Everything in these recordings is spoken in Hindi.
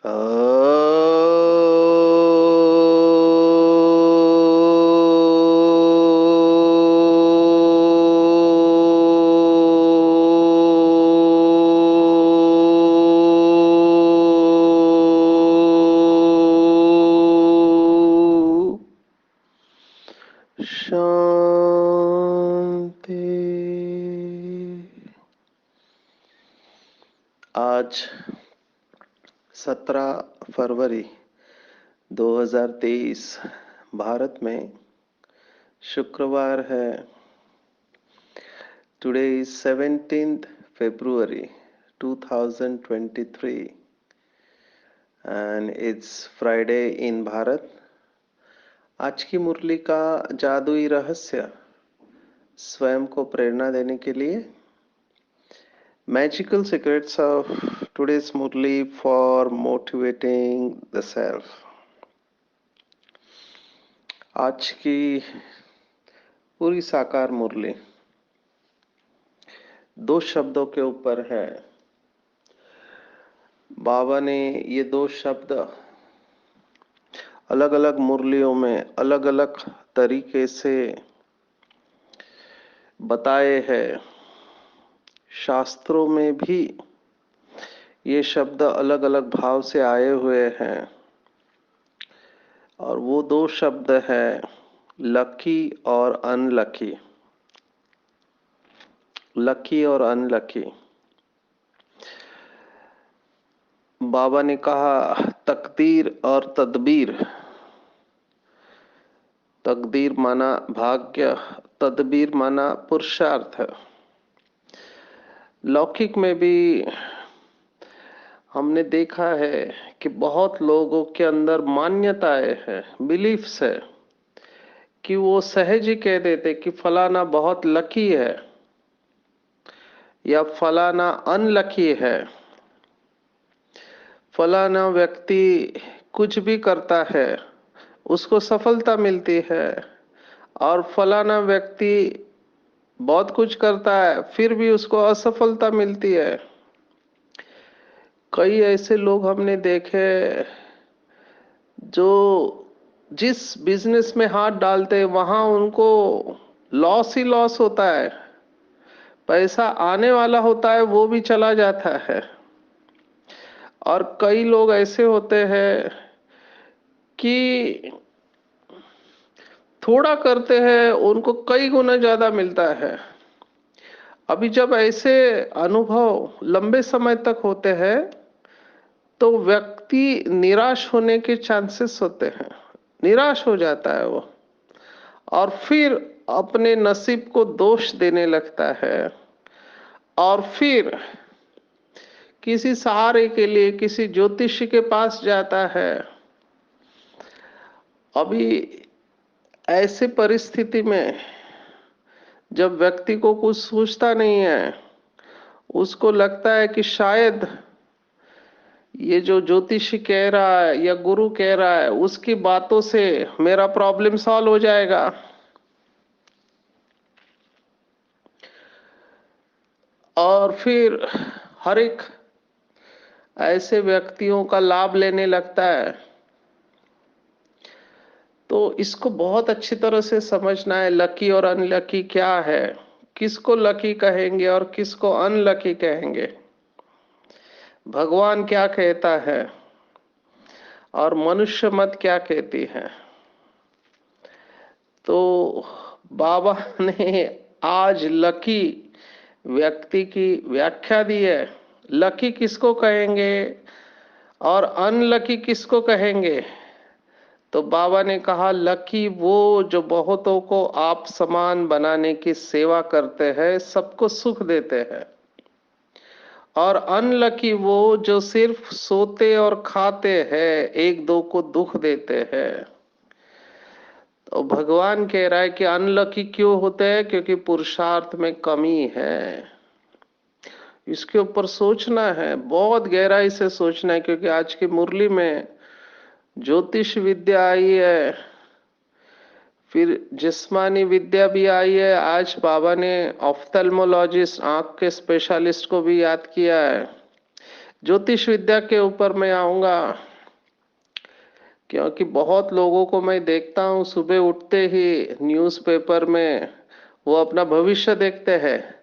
शांति। आज 17 फरवरी 2023 भारत में शुक्रवार है। Today is 17th February 2023 and it's Friday in Bharat. आज की मुरली का जादुई रहस्य स्वयं को प्रेरणा देने के लिए magical secrets of today's Murli for motivating the self. आज की पूरी साकार मुरली 2 शब्दों के ऊपर है। बाबा ने ये 2 शब्द अलग अलग मुरलियों में अलग अलग तरीके से बताए हैं। शास्त्रों में भी ये शब्द अलग अलग भाव से आए हुए हैं और वो 2 शब्द है लकी और अनलकी। लकी और अनलकी। बाबा ने कहा तकदीर और तदबीर। तकदीर माना भाग्य, तदबीर माना पुरुषार्थ। लौकिक में भी हमने देखा है कि बहुत लोगों के अंदर मान्यताएं हैं, बिलीफ्स है कि वो सहज ही कह देते कि फलाना बहुत लकी है या फलाना अनलकी है। फलाना व्यक्ति कुछ भी करता है उसको सफलता मिलती है और फलाना व्यक्ति बहुत कुछ करता है फिर भी उसको असफलता मिलती है। कई ऐसे लोग हमने देखे जो जिस बिजनेस में हाथ डालते हैं वहां उनको लॉस ही लॉस होता है। पैसा आने वाला होता है वो भी चला जाता है। और कई लोग ऐसे होते हैं कि थोड़ा करते हैं उनको कई गुना ज्यादा मिलता है। अभी जब ऐसे अनुभव लंबे समय तक होते हैं तो व्यक्ति निराश होने के चांसेस होते हैं। निराश हो जाता है वो और फिर अपने नसीब को दोष देने लगता है और फिर किसी सहारे के लिए किसी ज्योतिषी के पास जाता है। अभी ऐसे परिस्थिति में जब व्यक्ति को कुछ सूझता नहीं है, उसको लगता है कि शायद ये जो ज्योतिषी कह रहा है या गुरु कह रहा है उसकी बातों से मेरा प्रॉब्लम सॉल्व हो जाएगा। और फिर हर एक ऐसे व्यक्तियों का लाभ लेने लगता है। तो इसको बहुत अच्छी तरह से समझना है लकी और अनलकी क्या है, किसको लकी कहेंगे और किसको अनलकी कहेंगे, भगवान क्या कहता है और मनुष्य मत क्या कहती है। तो बाबा ने आज लकी व्यक्ति की व्याख्या दी है। लकी किसको कहेंगे और अनलकी किसको कहेंगे। तो बाबा ने कहा लकी वो जो बहुतों को आप समान बनाने की सेवा करते हैं, सबको सुख देते हैं। और अनलकी वो जो सिर्फ सोते और खाते हैं, एक दो को दुख देते हैं। तो भगवान कह रहा है कि अनलकी क्यों होते हैं, क्योंकि पुरुषार्थ में कमी है। इसके ऊपर सोचना है, बहुत गहराई से सोचना है, क्योंकि आज की मुरली में ज्योतिष विद्या आई है, फिर जिस्मानी विद्या भी आई है। आज बाबा ने ऑफ्थेल्मोलॉजिस्ट आंख के स्पेशलिस्ट को भी याद किया है। ज्योतिष विद्या के ऊपर मैं आऊंगा, क्योंकि बहुत लोगों को मैं देखता हूँ सुबह उठते ही न्यूज़पेपर में वो अपना भविष्य देखते हैं,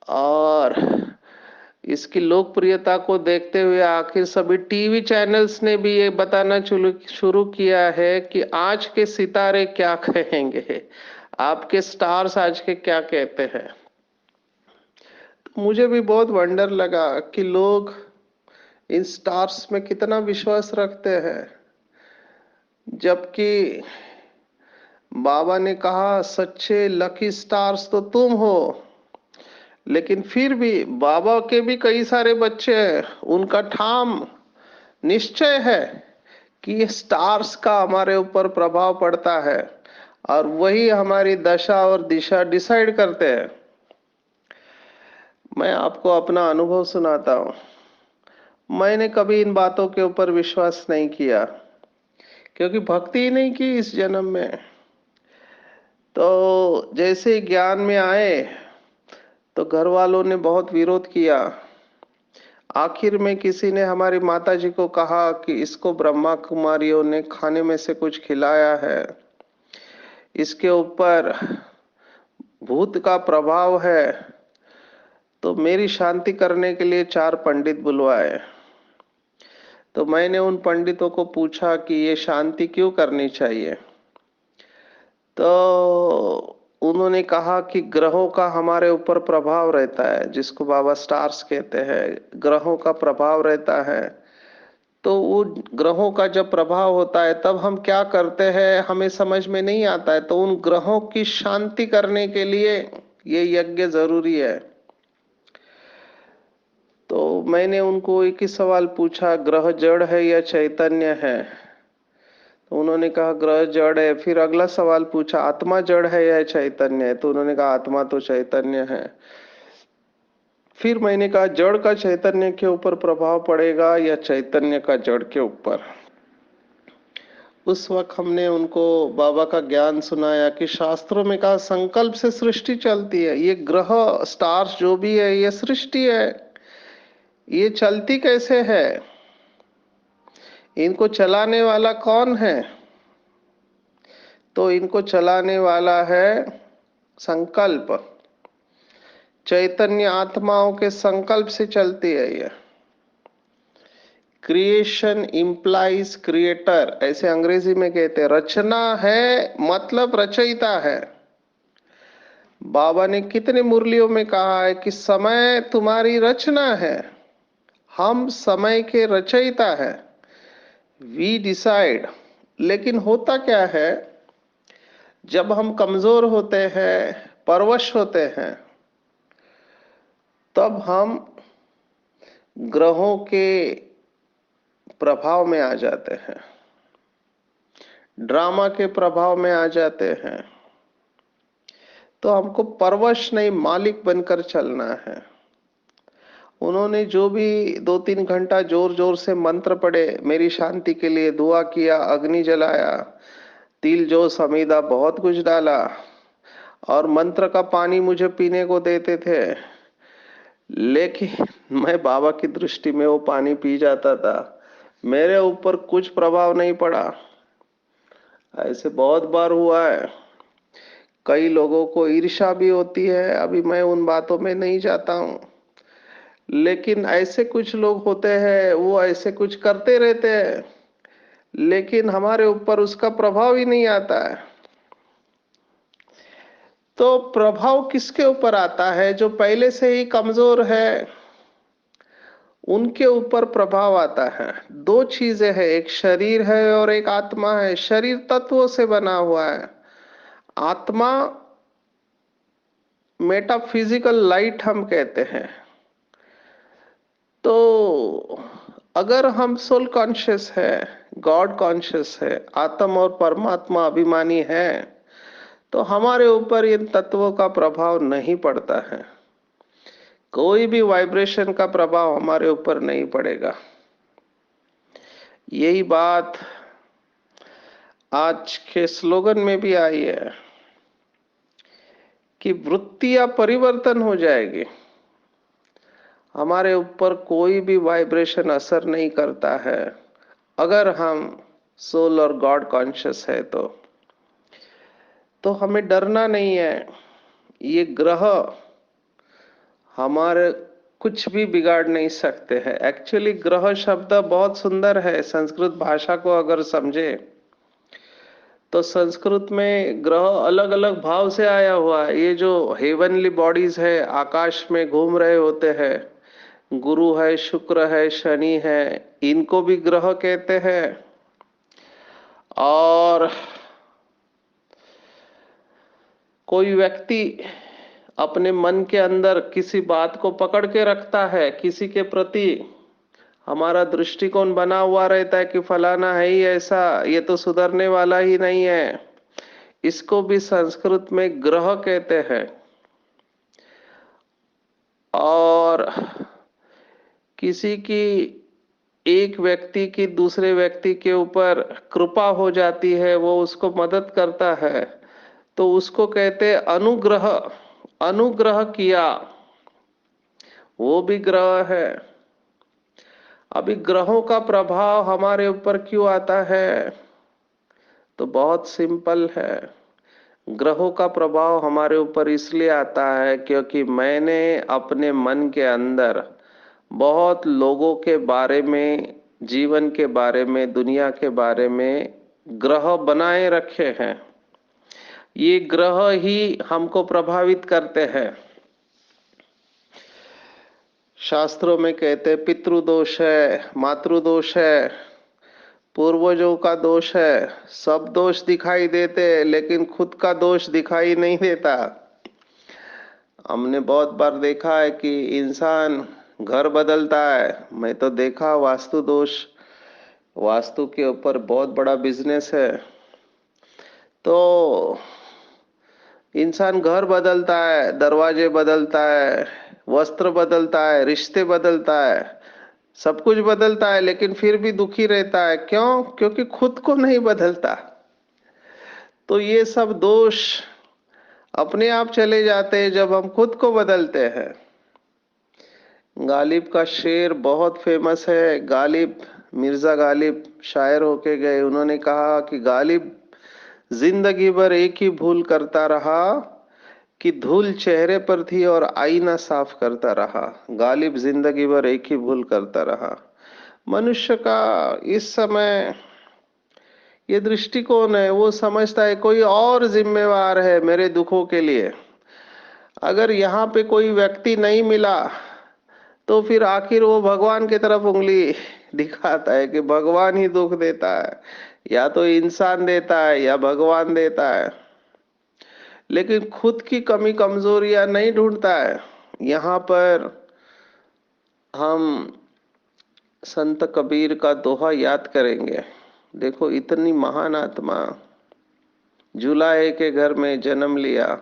और इसकी लोकप्रियता को देखते हुए आखिर सभी टीवी चैनल्स ने भी ये बताना शुरू किया है कि आज के सितारे क्या कहेंगे, आपके स्टार्स आज के क्या कहते हैं। तो मुझे भी बहुत वंडर लगा कि लोग इन स्टार्स में कितना विश्वास रखते हैं, जबकि बाबा ने कहा सच्चे लकी स्टार्स तो तुम हो। लेकिन फिर भी बाबा के भी कई सारे बच्चे हैं, उनका ठाम निश्चय है कि ये स्टार्स का हमारे ऊपर प्रभाव पड़ता है और वही हमारी दशा और दिशा डिसाइड करते हैं। मैं आपको अपना अनुभव सुनाता हूँ। मैंने कभी इन बातों के ऊपर विश्वास नहीं किया, क्योंकि भक्ति ही नहीं की इस जन्म में। तो जैसे ही ज्ञान में आए तो घर वालों ने बहुत विरोध किया। आखिर में किसी ने हमारी माता जी को कहा कि इसको ब्रह्मा कुमारियों ने खाने में से कुछ खिलाया है, इसके ऊपर भूत का प्रभाव है। तो मेरी शांति करने के लिए 4 पंडित बुलवाए। तो मैंने उन पंडितों को पूछा कि ये शांति क्यों करनी चाहिए। तो उन्होंने कहा कि ग्रहों का हमारे ऊपर प्रभाव रहता है, जिसको बाबा स्टार्स कहते हैं, ग्रहों का प्रभाव रहता है। तो वो ग्रहों का जब प्रभाव होता है तब हम क्या करते हैं हमें समझ में नहीं आता है। तो उन ग्रहों की शांति करने के लिए ये यज्ञ जरूरी है। तो मैंने उनको एक ही सवाल पूछा, ग्रह जड़ है या चैतन्य है। तो उन्होंने कहा ग्रह जड़ है। फिर अगला सवाल पूछा, आत्मा जड़ है या चैतन्य है। तो उन्होंने कहा आत्मा तो चैतन्य है। फिर मैंने कहा जड़ का चैतन्य के ऊपर प्रभाव पड़ेगा या चैतन्य का जड़ के ऊपर। उस वक्त हमने उनको बाबा का ज्ञान सुनाया कि शास्त्रों में कहा संकल्प से सृष्टि चलती है। ये ग्रह स्टार्स जो भी है ये सृष्टि है। ये चलती कैसे है, इनको चलाने वाला कौन है। तो इनको चलाने वाला है संकल्प। चैतन्य आत्माओं के संकल्प से चलती है ये। क्रिएशन इम्प्लाइज क्रिएटर, ऐसे अंग्रेजी में कहते हैं। रचना है मतलब रचयिता है। बाबा ने कितने मुरलियों में कहा है कि समय तुम्हारी रचना है, हम समय के रचयिता है, वी डिसाइड। लेकिन होता क्या है, जब हम कमजोर होते हैं, परवश होते हैं, तब हम ग्रहों के प्रभाव में आ जाते हैं, ड्रामा के प्रभाव में आ जाते हैं। तो हमको परवश नहीं मालिक बनकर चलना है। उन्होंने जो भी 2-3 घंटा जोर जोर से मंत्र पढ़े, मेरी शांति के लिए दुआ किया, अग्नि जलाया, तिल जो समीदा, बहुत कुछ डाला, और मंत्र का पानी मुझे पीने को देते थे। लेकिन मैं बाबा की दृष्टि में वो पानी पी जाता था, मेरे ऊपर कुछ प्रभाव नहीं पड़ा। ऐसे बहुत बार हुआ है। कई लोगों को ईर्ष्या भी होती है, अभी मैं उन बातों में नहीं जाता हूं। लेकिन ऐसे कुछ लोग होते हैं, वो ऐसे कुछ करते रहते हैं, लेकिन हमारे ऊपर उसका प्रभाव ही नहीं आता है। तो प्रभाव किसके ऊपर आता है, जो पहले से ही कमजोर है उनके ऊपर प्रभाव आता है। 2 चीजें हैं, एक शरीर है और एक आत्मा है। शरीर तत्वों से बना हुआ है, आत्मा मेटाफिजिकल लाइट हम कहते हैं। तो अगर हम सोल कॉन्शियस है, गॉड कॉन्शियस है, आत्म और परमात्मा अभिमानी है, तो हमारे ऊपर इन तत्वों का प्रभाव नहीं पड़ता है। कोई भी वाइब्रेशन का प्रभाव हमारे ऊपर नहीं पड़ेगा। यही बात आज के स्लोगन में भी आई है कि वृत्तियां परिवर्तन हो जाएगी। हमारे ऊपर कोई भी वाइब्रेशन असर नहीं करता है अगर हम सोल और गॉड कॉन्शियस है तो हमें डरना नहीं है। ये ग्रह हमारे कुछ भी बिगाड़ नहीं सकते हैं। एक्चुअली ग्रह शब्द बहुत सुंदर है, संस्कृत भाषा को अगर समझे तो संस्कृत में ग्रह अलग अलग भाव से आया हुआ है। ये जो हेवनली बॉडीज है, आकाश में घूम रहे होते हैं, गुरु है, शुक्र है, शनि है, इनको भी ग्रह कहते हैं। और कोई व्यक्ति अपने मन के अंदर किसी बात को पकड़ के रखता है, किसी के प्रति हमारा दृष्टिकोण बना हुआ रहता है कि फलाना है ही ऐसा, ये तो सुधरने वाला ही नहीं है, इसको भी संस्कृत में ग्रह कहते हैं। और किसी की एक व्यक्ति की दूसरे व्यक्ति के ऊपर कृपा हो जाती है, वो उसको मदद करता है, तो उसको कहते अनुग्रह। अनुग्रह किया, वो भी ग्रह है। अभी ग्रहों का प्रभाव हमारे ऊपर क्यों आता है, तो बहुत सिंपल है। ग्रहों का प्रभाव हमारे ऊपर इसलिए आता है क्योंकि मैंने अपने मन के अंदर बहुत लोगों के बारे में, जीवन के बारे में, दुनिया के बारे में ग्रह बनाए रखे हैं। ये ग्रह ही हमको प्रभावित करते हैं। शास्त्रों में कहते हैं पितृदोष है, मातृदोष है, पूर्वजों का दोष है। सब दोष दिखाई देते लेकिन खुद का दोष दिखाई नहीं देता। हमने बहुत बार देखा है कि इंसान घर बदलता है। मैं तो देखा वास्तु दोष, वास्तु के ऊपर बहुत बड़ा बिजनेस है। तो इंसान घर बदलता है, दरवाजे बदलता है, वस्त्र बदलता है, रिश्ते बदलता है, सब कुछ बदलता है, लेकिन फिर भी दुखी रहता है। क्यों? क्योंकि खुद को नहीं बदलता। तो ये सब दोष अपने आप चले जाते हैं जब हम खुद को बदलते हैं। गालिब का शेर बहुत फेमस है। गालिब, मिर्जा गालिब शायर होके गए। उन्होंने कहा कि गालिब जिंदगी भर एक ही भूल करता रहा कि धूल चेहरे पर थी और आईना साफ करता रहा। गालिब जिंदगी भर एक ही भूल करता रहा। मनुष्य का इस समय ये दृष्टिकोण है, वो समझता है कोई और जिम्मेवार है मेरे दुखों के लिए। अगर यहाँ पे कोई व्यक्ति नहीं मिला तो फिर आखिर वो भगवान की तरफ उंगली दिखाता है कि भगवान ही दुख देता है, या तो इंसान देता है या भगवान देता है। लेकिन खुद की कमी कमजोरियां नहीं ढूंढता है। यहाँ पर हम संत कबीर का दोहा याद करेंगे। देखो, इतनी महान आत्मा, जुलाहे के घर में जन्म लिया,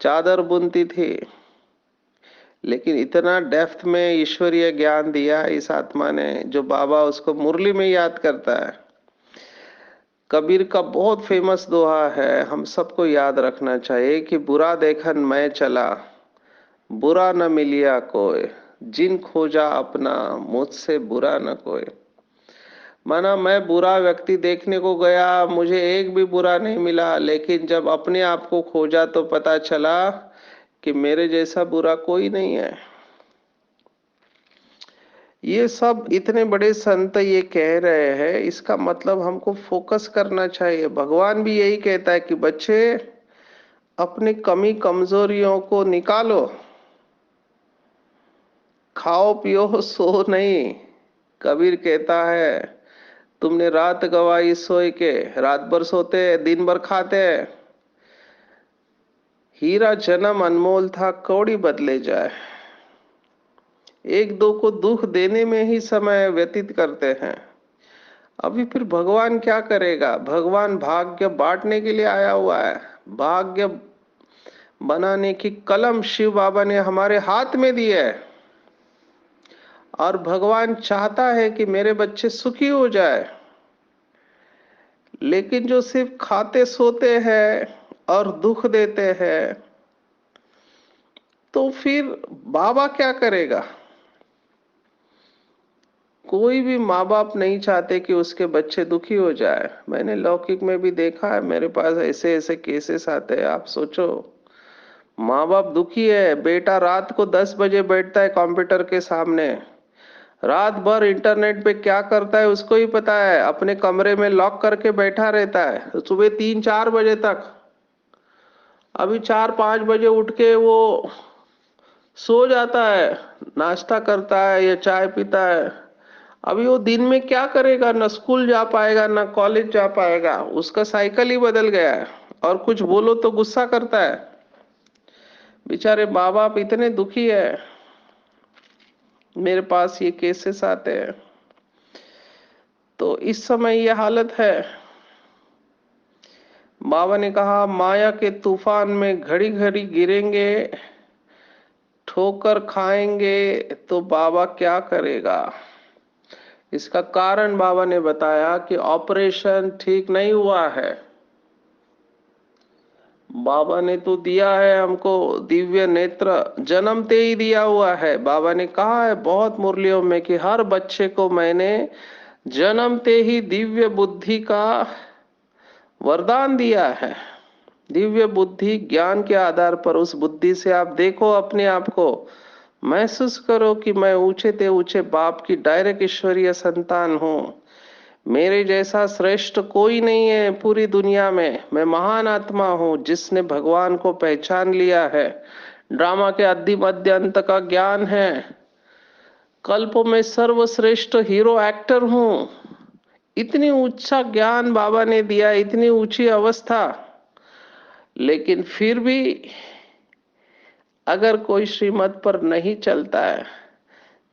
चादर बुनती थी, लेकिन इतना डेप्थ में ईश्वरीय ज्ञान दिया इस आत्मा ने, जो बाबा उसको मुरली में याद करता है। कबीर का बहुत फेमस दोहा है, हम सबको याद रखना चाहिए कि बुरा देखन मैं चला, बुरा न मिलिया कोई, जिन खोजा अपना, मुझसे बुरा न कोई। माना मैं बुरा व्यक्ति देखने को गया, मुझे एक भी बुरा नहीं मिला, लेकिन जब अपने आप को खोजा तो पता चला कि मेरे जैसा बुरा कोई नहीं है। ये सब इतने बड़े संत ये कह रहे हैं, इसका मतलब हमको फोकस करना चाहिए। भगवान भी यही कहता है कि बच्चे अपनी कमी कमजोरियों को निकालो, खाओ पियो सो नहीं। कबीर कहता है तुमने रात गवाई सोए के, रात भर सोते दिन भर खाते। हीरा जन्म अनमोल था, कौड़ी बदले जाए। एक दो को दुख देने में ही समय व्यतीत करते हैं। अभी फिर भगवान क्या करेगा? भगवान भाग्य बांटने के लिए आया हुआ है। भाग्य बनाने की कलम शिव बाबा ने हमारे हाथ में दी है, और भगवान चाहता है कि मेरे बच्चे सुखी हो जाए। लेकिन जो सिर्फ खाते सोते हैं और दुख देते हैं, तो फिर बाबा क्या करेगा? कोई भी माँ बाप नहीं चाहते कि उसके बच्चे दुखी हो जाए। मैंने लौकिक में भी देखा है, मेरे पास ऐसे ऐसे केसेस आते हैं। आप सोचो, माँ बाप दुखी है, बेटा रात को 10 बजे बैठता है कंप्यूटर के सामने, रात भर इंटरनेट पे क्या करता है उसको ही पता है, अपने कमरे में लॉक करके बैठा रहता है सुबह 3-4 बजे तक। अभी 4-5 बजे उठ के वो सो जाता है, नाश्ता करता है या चाय पीता है। अभी वो दिन में क्या करेगा, ना स्कूल जा पाएगा ना कॉलेज जा पाएगा, उसका साइकिल ही बदल गया है। और कुछ बोलो तो गुस्सा करता है। बेचारे माँ बाप इतने दुखी है, मेरे पास ये केसेस आते हैं। तो इस समय ये हालत है। बाबा ने कहा माया के तूफान में घड़ी घड़ी गिरेंगे, ठोकर खाएंगे तो बाबा क्या करेगा। इसका कारण बाबा ने बताया कि ऑपरेशन ठीक नहीं हुआ है। बाबा ने तो दिया है हमको दिव्य नेत्र, जन्मते ही दिया हुआ है। बाबा ने कहा है बहुत मुरलियों में कि हर बच्चे को मैंने जन्मते ही दिव्य बुद्धि का वरदान दिया है। दिव्य बुद्धि ज्ञान के आधार पर, उस बुद्धि से आप देखो अपने आप को, महसूस करो कि मैं ऊंचे ते ऊंचे बाप की डायरेक्ट ईश्वरीय संतान हूँ। मेरे जैसा श्रेष्ठ कोई नहीं है पूरी दुनिया में। मैं महान आत्मा हूँ जिसने भगवान को पहचान लिया है। ड्रामा के आदि मध्य अंत का ज्ञान है। कल्पों में सर्वश्रेष्ठ हीरो एक्टर हूँ। इतनी ऊंचा ज्ञान बाबा ने दिया, इतनी ऊंची अवस्था। लेकिन फिर भी अगर कोई श्रीमत पर नहीं चलता है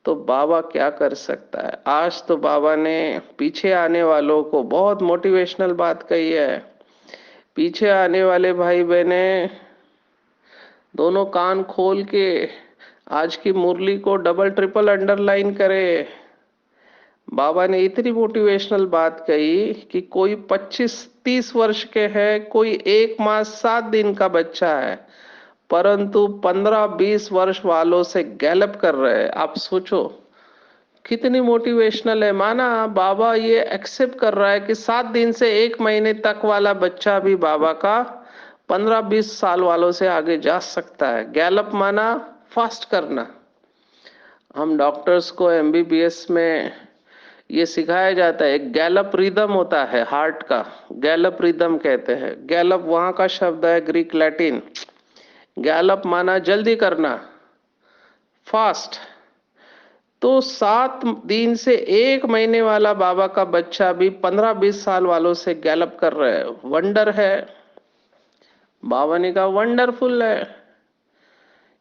तो बाबा क्या कर सकता है। आज तो बाबा ने पीछे आने वालों को बहुत मोटिवेशनल बात कही है। पीछे आने वाले भाई बहने दोनों कान खोल के आज की मुरली को डबल ट्रिपल अंडरलाइन करे। बाबा ने इतनी मोटिवेशनल बात कही कि कोई 25-30 वर्ष के है, कोई 1 मास 7 दिन का बच्चा है, परंतु 15-20 वर्ष वालों से गैलप कर रहे हैं। आप सोचो कितनी मोटिवेशनल है। माना बाबा ये एक्सेप्ट कर रहा है कि 7 दिन से 1 महीने तक वाला बच्चा भी बाबा का 15-20 साल वालों से आगे जा सकता है। गैलप माना फास्ट करना। हम डॉक्टर्स को एमबीबीएस में ये सिखाया जाता है, एक गैलप रिदम होता है हार्ट का, गैलप रिदम कहते हैं। गैलप वहां का शब्द है ग्रीक लैटिन। गैलप माना जल्दी करना, फास्ट। तो 7 दिन से 1 महीने वाला बाबा का बच्चा भी 15-20 साल वालों से गैलप कर रहे हैं। वंडर है। बाबा ने कहा वंडरफुल है।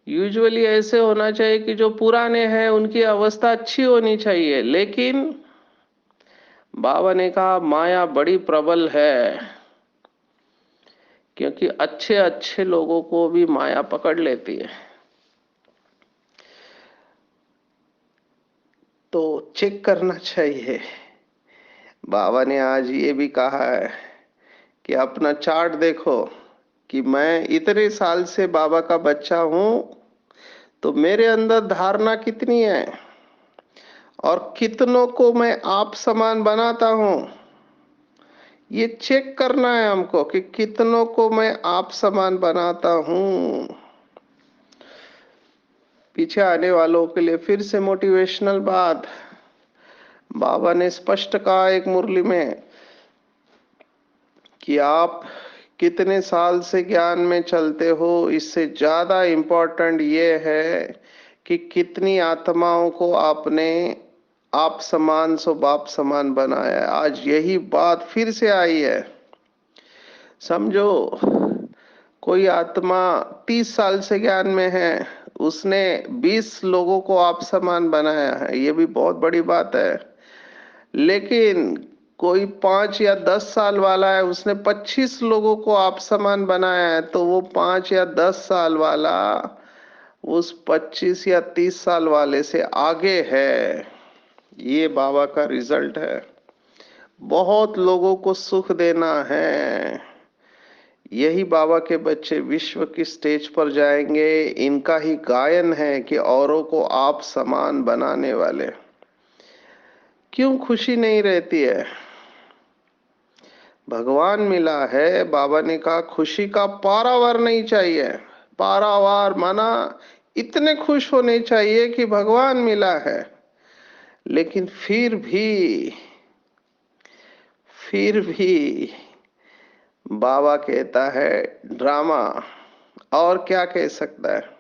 यूजुअली ऐसे होना चाहिए कि जो पुराने हैं उनकी अवस्था अच्छी होनी चाहिए, लेकिन बाबा ने कहा माया बड़ी प्रबल है, क्योंकि अच्छे अच्छे लोगों को भी माया पकड़ लेती है। तो चेक करना चाहिए। बाबा ने आज ये भी कहा है कि अपना चार्ट देखो कि मैं इतने साल से बाबा का बच्चा हूं, तो मेरे अंदर धारणा कितनी है और कितनों को मैं आप समान बनाता हूं। ये चेक करना है हमको कि कितनों को मैं आप समान बनाता हूं। पीछे आने वालों के लिए फिर से मोटिवेशनल बात। बाबा ने स्पष्ट कहा एक मुरली में कि आप कितने साल से ज्ञान में चलते हो, इससे ज्यादा इंपॉर्टेंट ये है कि कितनी आत्माओं को आपने आप समान सो बाप समान बनाया है। आज यही बात फिर से आई है। समझो कोई आत्मा 30 साल से ज्ञान में है, उसने 20 लोगों को आप समान बनाया है, ये भी बहुत बड़ी बात है। लेकिन कोई 5 या 10 साल वाला है, उसने 25 लोगों को आप समान बनाया है, तो वो 5 या 10 साल वाला उस 25 या 30 साल वाले से आगे है। ये बाबा का रिजल्ट है। बहुत लोगों को सुख देना है। यही बाबा के बच्चे विश्व की स्टेज पर जाएंगे। इनका ही गायन है कि औरों को आप समान बनाने वाले। क्यों खुशी नहीं रहती है? भगवान मिला है, बाबा ने कहा खुशी का पारावार नहीं चाहिए। पारावार माना इतने खुश होने चाहिए कि भगवान मिला है। लेकिन फिर भी बाबा कहता है ड्रामा। और क्या कह सकता है?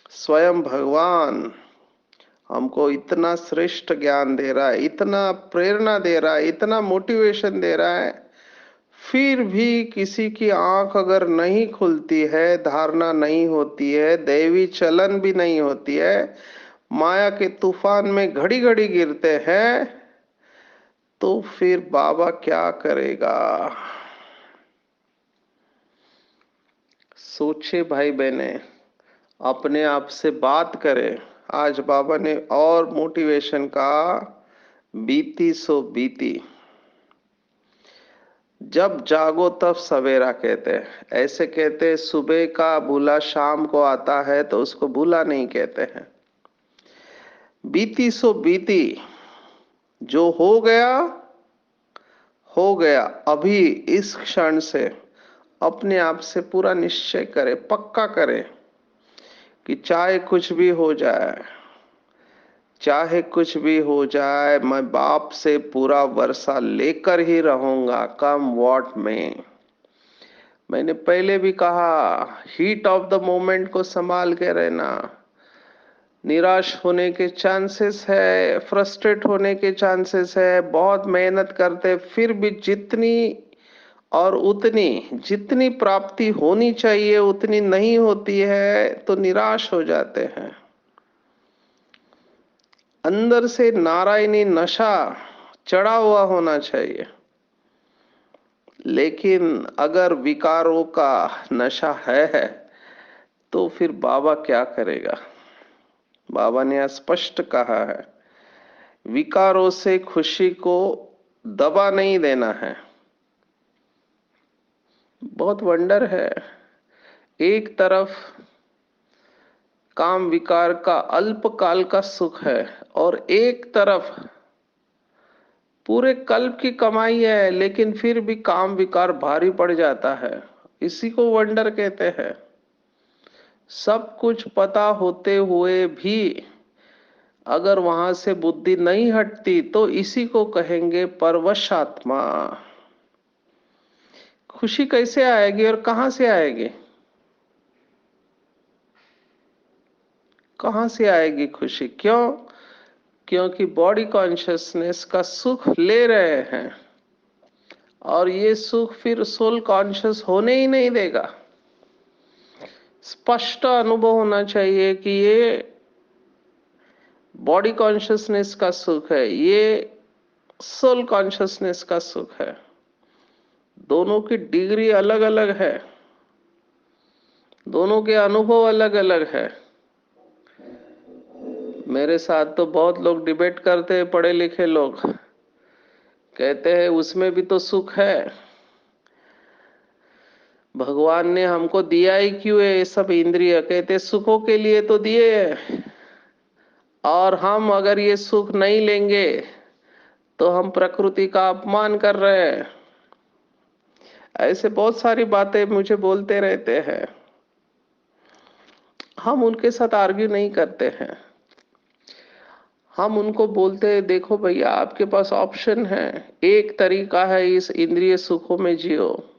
स्वयं भगवान हमको इतना श्रेष्ठ ज्ञान दे रहा है, इतना प्रेरणा दे रहा है, इतना मोटिवेशन दे रहा है, फिर भी किसी की आंख अगर नहीं खुलती है, धारणा नहीं होती है, दैवी चलन भी नहीं होती है, माया के तूफान में घड़ी घड़ी गिरते हैं, तो फिर बाबा क्या करेगा? सोचे भाई बहने, अपने आप से बात करें। आज बाबा ने और मोटिवेशन का बीती सो बीती। जब जागो तब सवेरा कहते हैं। ऐसे कहते हैं सुबह का भूला शाम को आता है, तो उसको भूला नहीं कहते हैं। बीती सो बीती, जो हो गया अभी इस क्षण से अपने आप से पूरा निश्चय करे, पक्का करे कि चाहे कुछ भी हो जाए, चाहे कुछ भी हो जाए, मैं बाप से पूरा वर्षा लेकर ही रहूंगा, कम वॉट में। मैंने पहले भी कहा, हीट ऑफ द मोमेंट को संभाल के रहना। निराश होने के चांसेस है, फ्रस्ट्रेट होने के चांसेस है, बहुत मेहनत करते फिर भी जितनी और उतनी जितनी प्राप्ति होनी चाहिए उतनी नहीं होती है, तो निराश हो जाते हैं। अंदर से नारायणी नशा चढ़ा हुआ होना चाहिए। लेकिन अगर विकारों का नशा है, तो फिर बाबा क्या करेगा? बाबा ने स्पष्ट कहा है, विकारों से खुशी को दबा नहीं देना है। बहुत वंडर है। एक तरफ काम विकार का अल्पकाल का सुख है, और एक तरफ पूरे कल्प की कमाई है, लेकिन फिर भी काम विकार भारी पड़ जाता है। इसी को वंडर कहते हैं। सब कुछ पता होते हुए भी अगर वहां से बुद्धि नहीं हटती, तो इसी को कहेंगे परवश आत्मा। खुशी कैसे आएगी और कहां से आएगी? कहां से आएगी खुशी? क्यों? क्योंकि बॉडी कॉन्शियसनेस का सुख ले रहे हैं, और ये सुख फिर सोल कॉन्शियस होने ही नहीं देगा। स्पष्ट अनुभव होना चाहिए कि ये बॉडी कॉन्शियसनेस का सुख है, ये सोल कॉन्शियसनेस का सुख है। दोनों की डिग्री अलग अलग है, दोनों के अनुभव अलग अलग है। मेरे साथ तो बहुत लोग डिबेट करते हैं, पढ़े लिखे लोग कहते हैं उसमें भी तो सुख है। भगवान ने हमको दिया ही क्यों है ये सब इंद्रिय? कहते सुखों के लिए तो दिए हैं, और हम अगर ये सुख नहीं लेंगे तो हम प्रकृति का अपमान कर रहे हैं। ऐसे बहुत सारी बातें मुझे बोलते रहते हैं। हम उनके साथ आर्ग्यू नहीं करते हैं। हम उनको बोलते हैं देखो भैया, आपके पास ऑप्शन है। एक तरीका है इस इंद्रिय सुखों में जियो,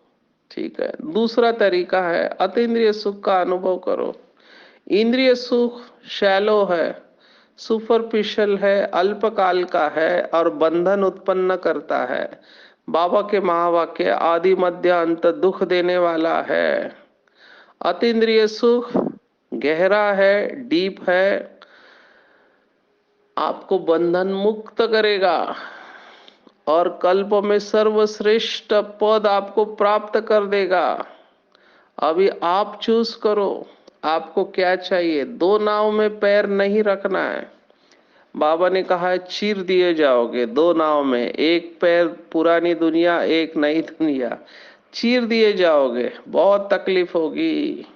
ठीक है। दूसरा तरीका है अतीन्द्रिय सुख का अनुभव करो। इंद्रिय सुख शैलो है, सुपरफिशियल है, अल्पकाल का है, और बंधन उत्पन्न करता है। बाबा के महावाक्य आदि मध्य अंत दुख देने वाला है। अतीन्द्रिय सुख गहरा है, डीप है, आपको बंधन मुक्त करेगा, और कल्प में सर्वश्रेष्ठ पद आपको प्राप्त कर देगा। अभी आप चूज करो, आपको क्या चाहिए। दो नाव में पैर नहीं रखना है। बाबा ने कहा है चीर दिए जाओगे दो नाव में, एक पैर पुरानी दुनिया, एक नई दुनिया। चीर दिए जाओगे, बहुत तकलीफ होगी।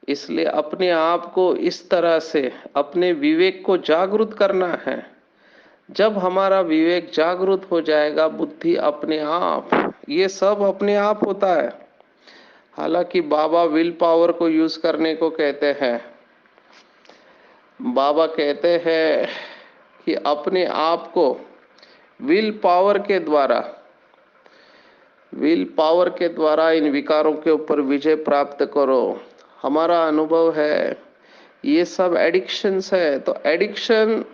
इसलिए अपने आप को इस तरह से अपने विवेक को जागृत करना है। जब हमारा विवेक जागृत हो जाएगा, बुद्धि अपने आप, ये सब अपने आप होता है। हालांकि बाबा विल पावर को यूज करने को कहते हैं। बाबा कहते हैं कि अपने आप को विल पावर के द्वारा इन विकारों के ऊपर विजय प्राप्त करो। हमारा अनुभव है ये सब एडिक्शंस है, तो एडिक्शन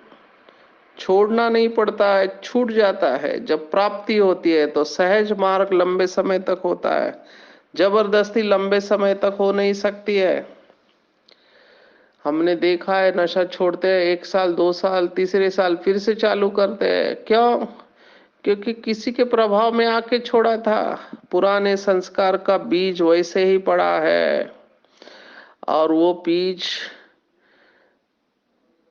छोड़ना नहीं पड़ता है, छूट जाता है। जब प्राप्ति होती है तो सहज मार्ग लंबे समय तक होता है, जबरदस्ती लंबे समय तक हो नहीं सकती है। हमने देखा है नशा छोड़ते हैं 1 साल 2 साल, तीसरे साल फिर से चालू करते हैं। क्यों? क्योंकि किसी के प्रभाव में आके छोड़ा था। पुराने संस्कार का बीज वैसे ही पड़ा है, और वो बीज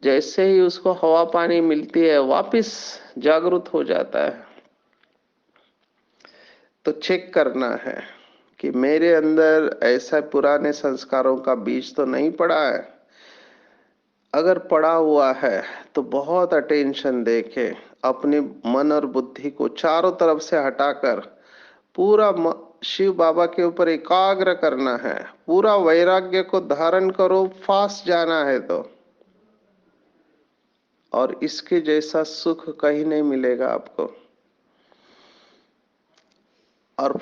जैसे ही उसको हवा पानी मिलती है वापिस जागृत हो जाता है। तो चेक करना है कि मेरे अंदर ऐसा पुराने संस्कारों का बीज तो नहीं पड़ा है। अगर पड़ा हुआ है तो बहुत अटेंशन देके अपने मन और बुद्धि को चारों तरफ से हटाकर पूरा शिव बाबा के ऊपर एकाग्र करना है। पूरा वैराग्य को धारण करो, फास्ट जाना है तो। और इसके जैसा सुख कहीं नहीं मिलेगा आपको। और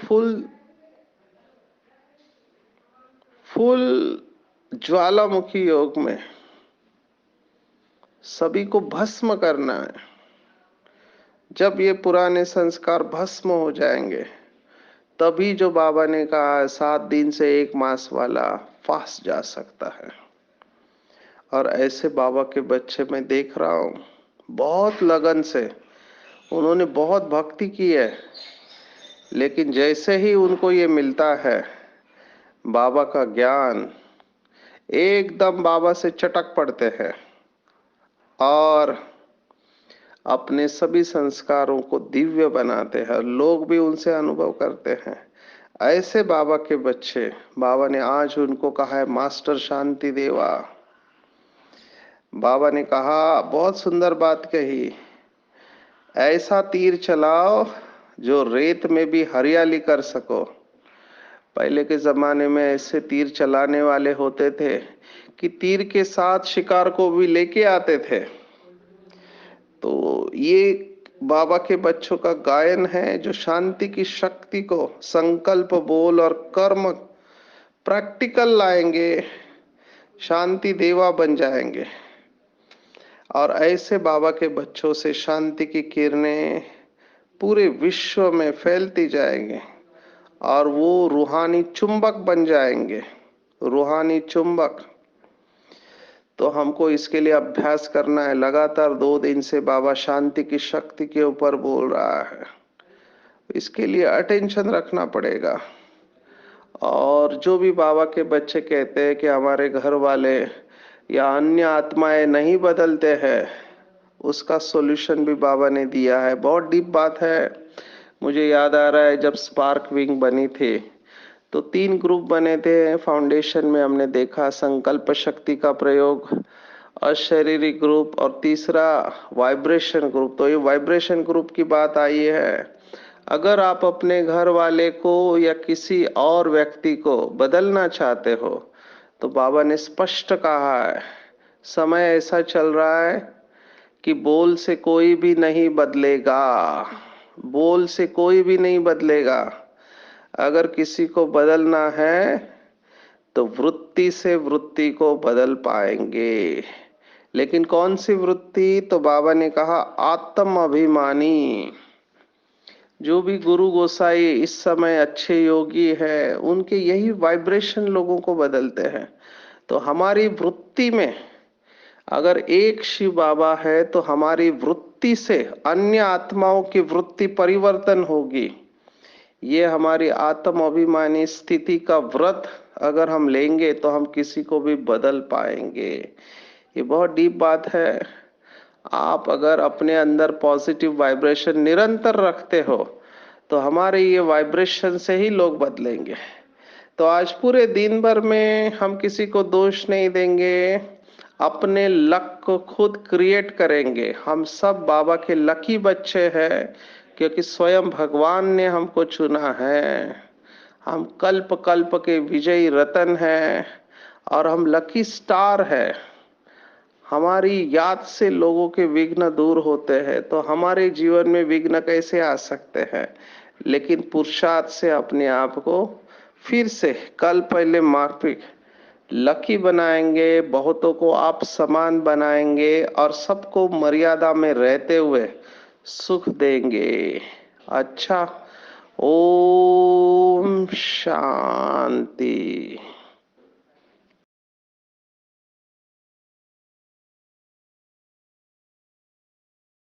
फुल ज्वालामुखी योग में सभी को भस्म करना है। जब ये पुराने संस्कार भस्म हो जाएंगे, तभी जो बाबा ने कहा 7 दिन से 1 मास वाला फास्ट जा सकता है। और ऐसे बाबा के बच्चे मैं देख रहा हूं, बहुत लगन से उन्होंने बहुत भक्ति की है, लेकिन जैसे ही उनको ये मिलता है बाबा का ज्ञान, एकदम बाबा से चटक पड़ते हैं और अपने सभी संस्कारों को दिव्य बनाते हैं। लोग भी उनसे अनुभव करते हैं। ऐसे बाबा के बच्चे, बाबा ने आज उनको कहा है मास्टर शांति देवा। बाबा ने कहा, बहुत सुंदर बात कही, ऐसा तीर चलाओ जो रेत में भी हरियाली कर सको। पहले के जमाने में ऐसे तीर चलाने वाले होते थे कि तीर के साथ शिकार को भी लेके आते थे। तो ये बाबा के बच्चों का गायन है जो शांति की शक्ति को संकल्प, बोल और कर्म प्रैक्टिकल लाएंगे, शांति देवा बन जाएंगे। और ऐसे बाबा के बच्चों से शांति की किरणें पूरे विश्व में फैलती जाएंगे और वो रूहानी चुंबक बन जाएंगे, रूहानी चुंबक। तो हमको इसके लिए अभ्यास करना है। लगातार 2 दिन से बाबा शांति की शक्ति के ऊपर बोल रहा है, इसके लिए अटेंशन रखना पड़ेगा। और जो भी बाबा के बच्चे कहते हैं कि हमारे घर वाले या अन्य आत्माएं नहीं बदलते हैं, उसका सॉल्यूशन भी बाबा ने दिया है। बहुत डीप बात है। मुझे याद आ रहा है जब स्पार्क विंग बनी थी तो 3 ग्रुप बने थे फाउंडेशन में। हमने देखा संकल्प शक्ति का प्रयोग, अशारीरिक ग्रुप और तीसरा वाइब्रेशन ग्रुप। तो ये वाइब्रेशन ग्रुप की बात आई है। अगर आप अपने घर वाले को या किसी और व्यक्ति को बदलना चाहते हो तो बाबा ने स्पष्ट कहा है, समय ऐसा चल रहा है कि बोल से कोई भी नहीं बदलेगा, बोल से कोई भी नहीं बदलेगा। अगर किसी को बदलना है तो वृत्ति से वृत्ति को बदल पाएंगे। लेकिन कौन सी वृत्ति? तो बाबा ने कहा आत्म अभिमानी। जो भी गुरु गोसाई इस समय अच्छे योगी है, उनके यही वाइब्रेशन लोगों को बदलते हैं। तो हमारी वृत्ति में अगर एक शिव बाबा है तो हमारी वृत्ति से अन्य आत्माओं की वृत्ति परिवर्तन होगी। ये हमारी आत्म अभिमानी स्थिति का व्रत अगर हम लेंगे तो हम किसी को भी बदल पाएंगे। ये बहुत डीप बात है। आप अगर अपने अंदर पॉजिटिव वाइब्रेशन निरंतर रखते हो तो हमारे ये वाइब्रेशन से ही लोग बदलेंगे। तो आज पूरे दिन भर में हम किसी को दोष नहीं देंगे, अपने लक को खुद क्रिएट करेंगे। हम सब बाबा के लकी बच्चे हैं, क्योंकि स्वयं भगवान ने हमको चुना है। हम कल्प कल्प के विजयी रतन हैं और हम लकी स्टार है। हमारी याद से लोगों के विघ्न दूर होते हैं, तो हमारे जीवन में विघ्न कैसे आ सकते हैं? लेकिन पुरुषार्थ से अपने आप को फिर से कल पहले माफिक लकी बनाएंगे, बहुतों को आप समान बनाएंगे और सबको मर्यादा में रहते हुए सुख देंगे। अच्छा, ओम शांति।